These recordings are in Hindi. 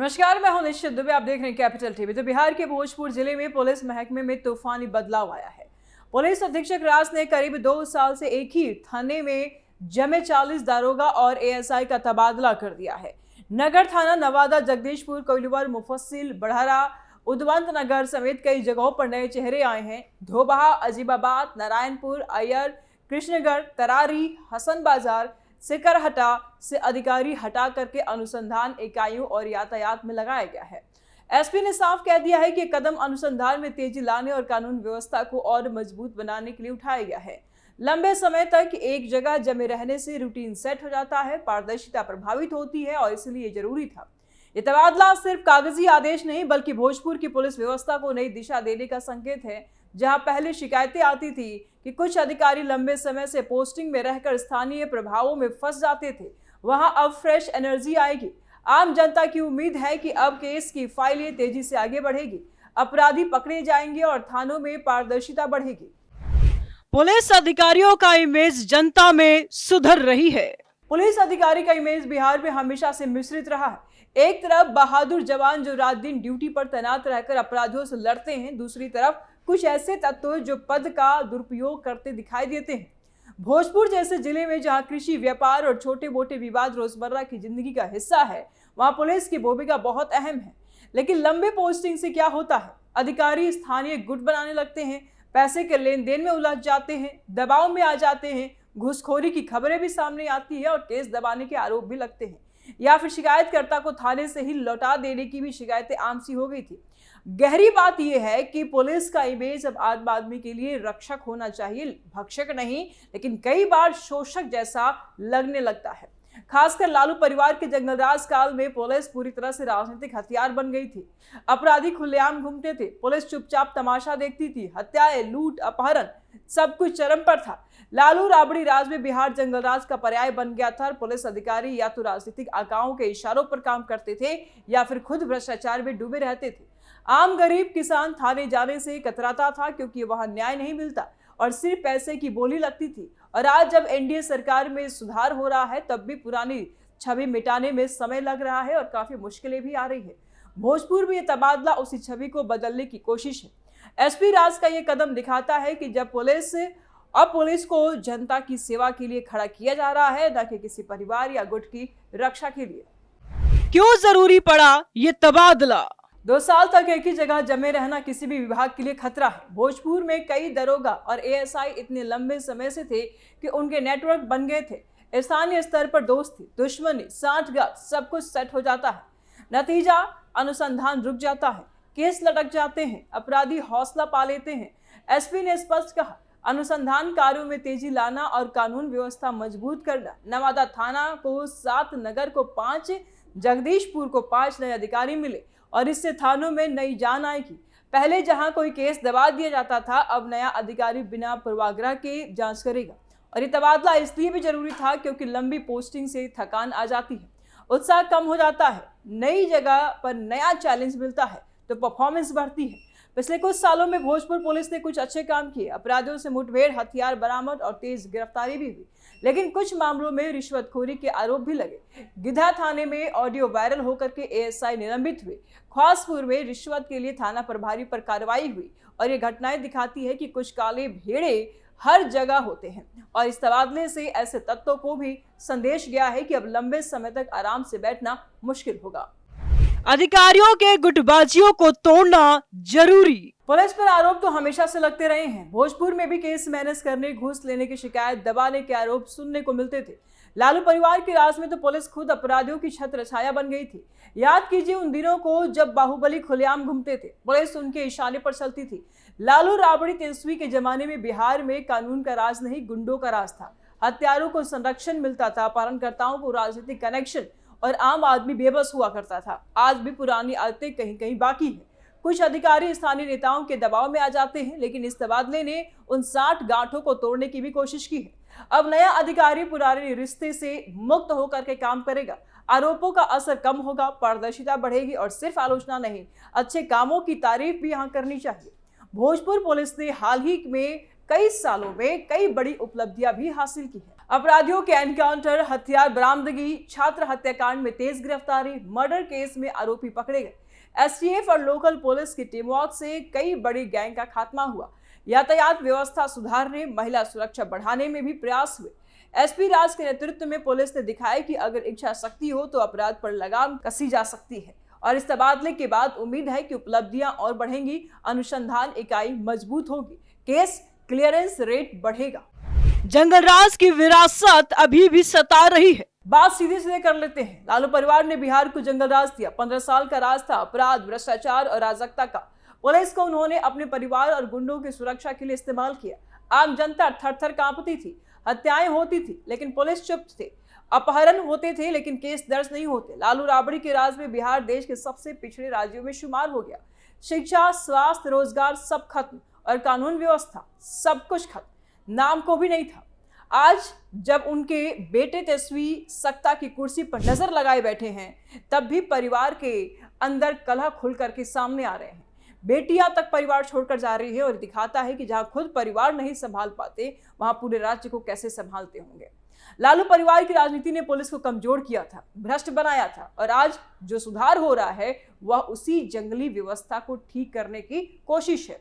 नमस्कार, मैं हूं निश्चित दुबे। आप देख रहे हैं कैपिटल टीवी। तो बिहार के भोजपुर जिले में पुलिस महकमे में तूफानी बदलाव आया है। पुलिस अधीक्षक राज ने करीब 2 साल से एक ही थाने में जमे 40 दारोगा और एएसआई का तबादला कर दिया है। नगर थाना नवादा, जगदीशपुर, कोइलवर, मुफस्सिल, बढ़ारा, उदवंत नगर समेत कई जगहों पर नए चेहरे आए हैं। धोबहा, अजीबाबाद, नारायणपुर, अय्यर, कृष्णगढ़, तरारी, हसन बाजार, सिकरहटा से अधिकारी हटा करके अनुसंधान इकाइयों और यातायात में लगाया गया है। एसपी ने साफ कह दिया है कि कदम अनुसंधान में तेजी लाने और कानून व्यवस्था को और मजबूत बनाने के लिए उठाया गया है। लंबे समय तक एक जगह जमे रहने से रूटीन सेट हो जाता है, पारदर्शिता प्रभावित होती है और इसलिए जरूरी था। ये तबादला सिर्फ कागजी आदेश नहीं बल्कि भोजपुर की पुलिस व्यवस्था को नई दिशा देने का संकेत है। जहां पहले शिकायतें आती थी कि कुछ अधिकारी लंबे समय से पोस्टिंग में रहकर स्थानीय प्रभावों में फंस जाते थे, वहां अब फ्रेश एनर्जी आएगी। आम जनता की उम्मीद है कि अब केस की फाइलें तेजी से आगे बढ़ेगी, अपराधी पकड़े जाएंगे और थानों में पारदर्शिता बढ़ेगी। पुलिस अधिकारियों का इमेज जनता में सुधर रही है। पुलिस अधिकारी का इमेज बिहार में हमेशा से मिश्रित रहा है। एक तरफ बहादुर जवान जो रात दिन ड्यूटी पर तैनात रहकर अपराधियों से लड़ते हैं, दूसरी तरफ कुछ ऐसे तत्व जो पद का दुरुपयोग करते दिखाई देते हैं। भोजपुर जैसे जिले में जहां कृषि, व्यापार और छोटे मोटे विवाद रोजमर्रा की जिंदगी का हिस्सा है, वहां पुलिस की भूमिका बहुत अहम है। लेकिन लंबे पोस्टिंग से क्या होता है? अधिकारी स्थानीय गुट बनाने लगते हैं, पैसे के लेन देन में उलझ जाते हैं, दबाव में आ जाते हैं, घूसखोरी की खबरें भी सामने आती है और केस दबाने के आरोप भी लगते हैं, या फिर शिकायतकर्ता को थाने से ही लौटा देने की भी शिकायतें आम सी हो गई थी। गहरी बात यह है कि पुलिस का इमेज अब आम आदमी के लिए रक्षक होना चाहिए, भक्षक नहीं, लेकिन कई बार शोषक जैसा लगने लगता है। खासकर लालू परिवार के जंगलराज काल में पुलिस पूरी तरह से राजनीतिक हथियार बन गई थी। अपराधी खुलेआम घूमते थे, पुलिस चुपचाप तमाशा देखती थी। हत्याएं, लूट, अपहरण, सब कुछ चरम पर था। लालू राबड़ी राज में बिहार जंगलराज का पर्याय बन गया था। पुलिस अधिकारी या तो राजनीतिक आकाओं के इशारों पर काम करते थे या फिर खुद भ्रष्टाचार में डूबे रहते थे। आम गरीब किसान थाने जाने से कतराता था क्योंकि वहां न्याय नहीं मिलता और सिर्फ पैसे की बोली लगती थी। और आज जब एनडीए सरकार में सुधार हो रहा है, तब भी पुरानी छवि मिटाने में समय लग रहा है और काफी मुश्किलें भी आ रही है। भोजपुर में यह तबादला उसी छवि को बदलने की कोशिश है। एसपी राज का यह कदम दिखाता है कि जब पुलिस को जनता की सेवा के लिए खड़ा किया जा रहा है, न कि किसी परिवार या गुट की रक्षा के लिए। क्यों जरूरी पड़ा ये तबादला? 2 साल तक एक ही जगह जमे रहना किसी भी विभाग के लिए खतरा है। भोजपुर में कई दरोगा और एएसआई इतने लंबे समय से थे कि उनके नेटवर्क बन गए थे। स्थानीय स्तर पर दोस्ती, दुश्मनी, साठगांठ सब कुछ सेट हो जाता है। नतीजा, अनुसंधान रुक जाता है, केस लटक जाते हैं, अपराधी हौसला पा लेते हैं। एसपी ने स्पष्ट कहा, अनुसंधान कार्यों में तेजी लाना और कानून व्यवस्था मजबूत करना। नवादा थाना को 7, नगर को 5, जगदीशपुर को 5 नए अधिकारी मिले और इससे थानों में नई जान आएगी। पहले जहां कोई केस दबा दिया जाता था, अब नया अधिकारी बिना पूर्वाग्रह के जांच करेगा। और ये तबादला इसलिए भी जरूरी था क्योंकि लंबी पोस्टिंग से थकान आ जाती है, उत्साह कम हो जाता है। नई जगह पर नया चैलेंज मिलता है तो परफॉर्मेंस बढ़ती है। पिछले कुछ सालों में भोजपुर पुलिस ने कुछ अच्छे काम किए। अपराधियों से मुठभेड़, हथियार बरामद और तेज गिरफ्तारी भी हुई, लेकिन कुछ मामलों में रिश्वतखोरी के आरोप भी लगे। गिधा थाने में ऑडियो वायरल होकर के एएसआई निलंबित हुए। ख्वासपुर में रिश्वत के लिए थाना प्रभारी पर कार्रवाई हुई। और ये घटनाएं दिखाती है कि कुछ काले भेड़े हर जगह होते हैं। और इस तबादले से ऐसे तत्वों को भी संदेश गया है कि अब लंबे समय तक आराम से बैठना मुश्किल होगा। अधिकारियों के गुटबाजियों को तोड़ना जरूरी। पुलिस पर आरोप तो हमेशा से लगते रहे हैं। भोजपुर में भी केस मैनेज करने, घूस लेने की शिकायत, दबाने के आरोप सुनने को मिलते थे। लालू परिवार के राज में तो पुलिस खुद अपराधियों की छत्रछाया बन गई थी। याद कीजिए उन दिनों को जब बाहुबली खुलेआम घूमते थे, पुलिस उनके इशारे पर चलती थी। लालू राबड़ी तेजस्वी के जमाने में बिहार में कानून का राज नहीं, गुंडों का राज था। हत्यारों को संरक्षण मिलता था, अपहरणकर्ताओं को राजनीतिक कनेक्शन और आम आदमी बेबस हुआ करता था। आज भी पुरानी आदतें कहीं कहीं बाकी है। कुछ अधिकारी स्थानीय नेताओं के दबाव में आ जाते हैं, लेकिन इस तबादले ने उन 60 गांठों को तोड़ने की भी कोशिश की है। अब नया अधिकारी पुराने रिश्ते से मुक्त होकर के काम करेगा। आरोपों का असर कम होगा, पारदर्शिता बढ़ेगी और सिर्फ आलोचना नहीं, अच्छे कामों की तारीफ भी यहां करनी चाहिए। भोजपुर पुलिस ने हाल ही में कई सालों में कई बड़ी उपलब्धियां भी हासिल की है। अपराधियों के एनकाउंटर, हथियार बरामदगी, छात्र हत्याकांड में तेज गिरफ्तारी, मर्डर केस में आरोपी पकड़े गए। एसटीएफ और लोकल पुलिस की टीमवर्क से कई बड़ी गैंग का खात्मा हुआ। यातायात व्यवस्था सुधारने, महिला सुरक्षा बढ़ाने में भी प्रयास हुए। एसपी राज के नेतृत्व में पुलिस ने दिखाया कि अगर इच्छा शक्ति हो तो अपराध पर लगाम कसी जा सकती है और इस तबादले के बाद उम्मीद है कि उपलब्धियां और बढ़ेंगी, अनुसंधान इकाई मजबूत होगी, केस क्लियरेंस रेट बढ़ेगा। जंगलराज की विरासत अभी भी सता रही है। बात सीधे सीधे कर लेते हैं। लालू परिवार ने बिहार को जंगलराज दिया। 15 साल का राज था अपराध, भ्रष्टाचार और अराजकता का। पुलिस को उन्होंने अपने परिवार और गुंडों की सुरक्षा के लिए इस्तेमाल किया। आम जनता थर-थर कांपती थी, हत्याएं होती थी लेकिन पुलिस चुप थे, अपहरण होते थे लेकिन केस दर्ज नहीं होते। लालू राबड़ी के राज में बिहार देश के सबसे पिछड़े राज्यों में शुमार हो गया। शिक्षा, स्वास्थ्य, रोजगार सब खत्म और कानून व्यवस्था सब कुछ खत्म, नाम को भी नहीं था। आज जब उनके बेटे तेजस्वी सत्ता की कुर्सी पर नजर लगाए बैठे हैं, तब भी परिवार के अंदर कलह खुल करके सामने आ रहे हैं। बेटियां तक परिवार छोड़कर जा रही है और दिखाता है कि जहां खुद परिवार नहीं संभाल पाते, वहां पूरे राज्य को कैसे संभालते होंगे। लालू परिवार की राजनीति ने पुलिस को कमजोर किया था, भ्रष्ट बनाया था और आज जो सुधार हो रहा है वह उसी जंगली व्यवस्था को ठीक करने की कोशिश है।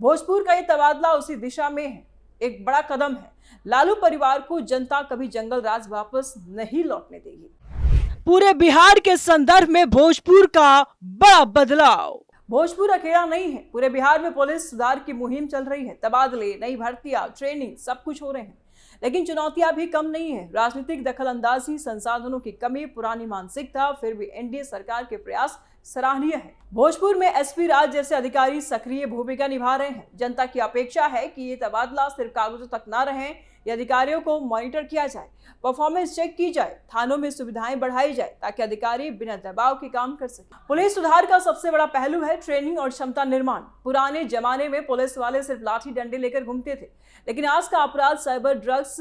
भोजपुर का ये तबादला उसी दिशा में है, एक बड़ा कदम है। लालू परिवार को जनता कभी जंगल राज वापस नहीं लौटने देगी। पूरे बिहार के संदर्भ में भोजपुर का बड़ा बदलाव। भोजपुर अकेला नहीं है, पूरे बिहार में पुलिस सुधार की मुहिम चल रही है। तबादले, नई भर्तियां, ट्रेनिंग सब कुछ हो रहे हैं, लेकिन चुनौतियां भी कम नहीं है। राजनीतिक दखलंदाजी, संसाधनों की कमी, पुरानी मानसिकता, फिर भी एनडीए सरकार के प्रयास सराहनीय है। भोजपुर में एसपी राज जैसे अधिकारी सक्रिय भूमिका निभा रहे हैं। जनता की अपेक्षा है कि ये तबादला सिर्फ कागजों तक न रहे, ये अधिकारियों को मॉनिटर किया जाए, परफॉर्मेंस चेक की जाए, थानों में सुविधाएं बढ़ाई जाए ताकि अधिकारी बिना दबाव के काम कर सके। पुलिस सुधार का सबसे बड़ा पहलू है ट्रेनिंग और क्षमता निर्माण। पुराने जमाने में पुलिस वाले सिर्फ लाठी डंडे लेकर घूमते थे, लेकिन आज का अपराध साइबर, ड्रग्स,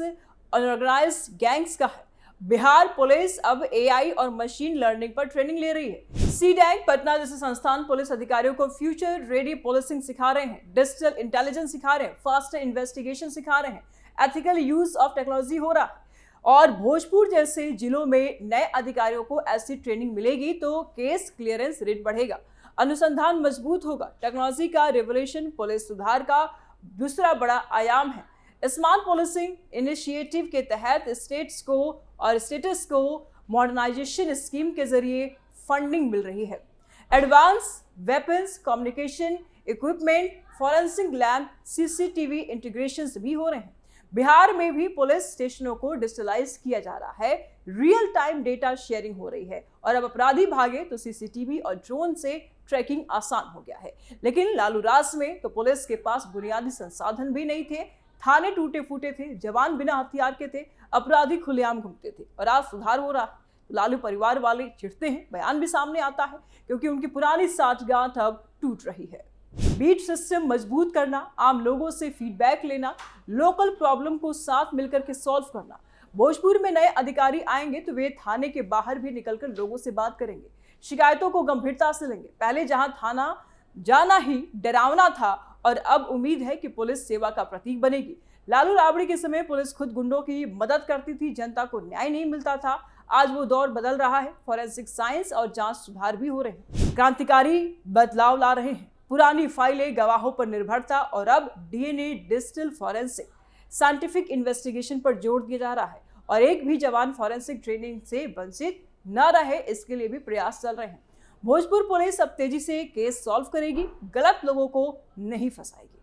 ऑर्गेनाइज्ड गैंग्स का है। बिहार पुलिस अब एआई और मशीन लर्निंग पर ट्रेनिंग ले रही है। सीडैक पटना जैसे संस्थान पुलिस अधिकारियों को फ्यूचर रेडी पुलिसिंग सिखा रहे हैं, डिजिटल इंटेलिजेंस सिखा रहे हैं, फास्टर इन्वेस्टिगेशन सिखा रहे हैं, एथिकल यूज ऑफ टेक्नोलॉजी हो रहा है। और भोजपुर जैसे जिलों में नए अधिकारियों को ऐसी ट्रेनिंग मिलेगी तो केस क्लियरेंस रेट बढ़ेगा, अनुसंधान मजबूत होगा। टेक्नोलॉजी का रेवोल्यूशन पुलिस सुधार का दूसरा बड़ा आयाम है। स्मार्ट पुलिसिंग इनिशिएटिव के तहत स्टेटस को मॉडर्नाइजेशन स्कीम के जरिए फंडिंग मिल रही है। Advance weapons, communication equipment, forensic lab, CCTV integration भी हो रहे हैं। बिहार में भी पुलिस स्टेशनों को डिजिटलाइज किया जा रहा है, रियल टाइम डेटा शेयरिंग हो रही है और अब अपराधी भागे तो सीसीटीवी और ड्रोन से ट्रैकिंग आसान हो गया है। लेकिन लालू राज में तो पुलिस के पास बुनियादी संसाधन भी नहीं थे, थाने टूटे फूटे थे, जवान बिना हथियार के थे, अपराधी खुलेआम घूमते थे और आज सुधार हो रहा है। लालू परिवार वाले चिढ़ते हैं, बयान भी सामने आता है क्योंकि उनकी पुरानी साठगांठ अब टूट रही है। बीट सिस्टम मजबूत करना, आम लोगों से फीडबैक लेना, लोकल प्रॉब्लम को साथ मिलकर के सॉल्व करना। भोजपुर में नए अधिकारी आएंगे तो वे थाने के बाहर भी निकलकर लोगों से बात करेंगे, शिकायतों को गंभीरता से लेंगे। पहले जहां थाना जाना ही डरावना था और अब उम्मीद है कि पुलिस सेवा का प्रतीक बनेगी। लालू राबड़ी के समय पुलिस खुद गुंडों की मदद करती थी, जनता को न्याय नहीं मिलता था। आज वो दौर बदल रहा है, फॉरेंसिक साइंस और जांच सुधार भी हो रहे हैं, क्रांतिकारी बदलाव ला रहे हैं। पुरानी फाइलें, गवाहों पर निर्भरता और अब DNA, digital forensic, scientific investigation पर जोर दिया जा रहा है और एक भी जवान फॉरेंसिक ट्रेनिंग से वंचित न रहे, इसके लिए भी प्रयास चल रहे हैं। भोजपुर पुलिस अब तेजी से केस सॉल्व करेगी, गलत लोगों को नहीं फंसाएगी।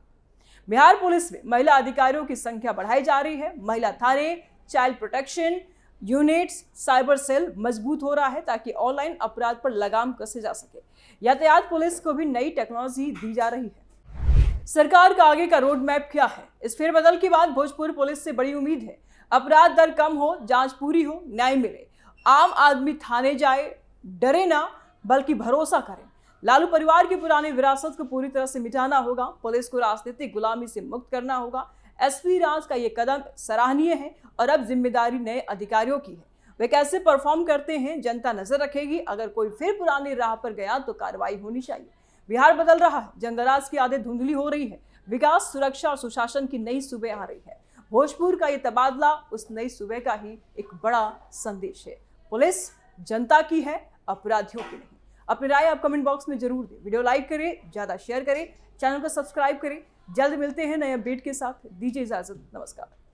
बिहार पुलिस में महिला अधिकारियों की संख्या बढ़ाई जा रही है। महिला थाने, child protection units, cyber cell मजबूत हो रहा है ताकि ऑनलाइन अपराध पर लगाम कसे जा सके। यातायात पुलिस को भी नई टेक्नोलॉजी दी जा रही है। सरकार का आगे का रोड मैप क्या है? इस फेरबदल के बाद भोजपुर पुलिस से बड़ी उम्मीद है। अपराध दर कम हो, जांच पूरी हो, न्याय मिले, आम आदमी थाने जाए, डरे ना बल्कि भरोसा करें। लालू परिवार की पुरानी विरासत को पूरी तरह से मिटाना होगा, पुलिस को राजनीतिक गुलामी से मुक्त करना होगा। एसपी राज का ये कदम सराहनीय है और अब जिम्मेदारी नए अधिकारियों की है। वे कैसे परफॉर्म करते हैं जनता नजर रखेगी। अगर कोई फिर पुरानी राह पर गया तो कार्रवाई होनी चाहिए। बिहार बदल रहा है, जनदराज की आदत धुंधली हो रही है, विकास, सुरक्षा और सुशासन की नई सुबह आ रही है। भोजपुर का ये तबादला उस नई सुबह का ही एक बड़ा संदेश है। पुलिस जनता की है, अपराधियों की नहीं। अपनी राय आप कमेंट बॉक्स में जरूर दें। वीडियो लाइक करें, ज्यादा शेयर करें, चैनल को सब्सक्राइब करें। जल्द मिलते हैं नए अपडेट के साथ। दीजिए इजाजत, नमस्कार।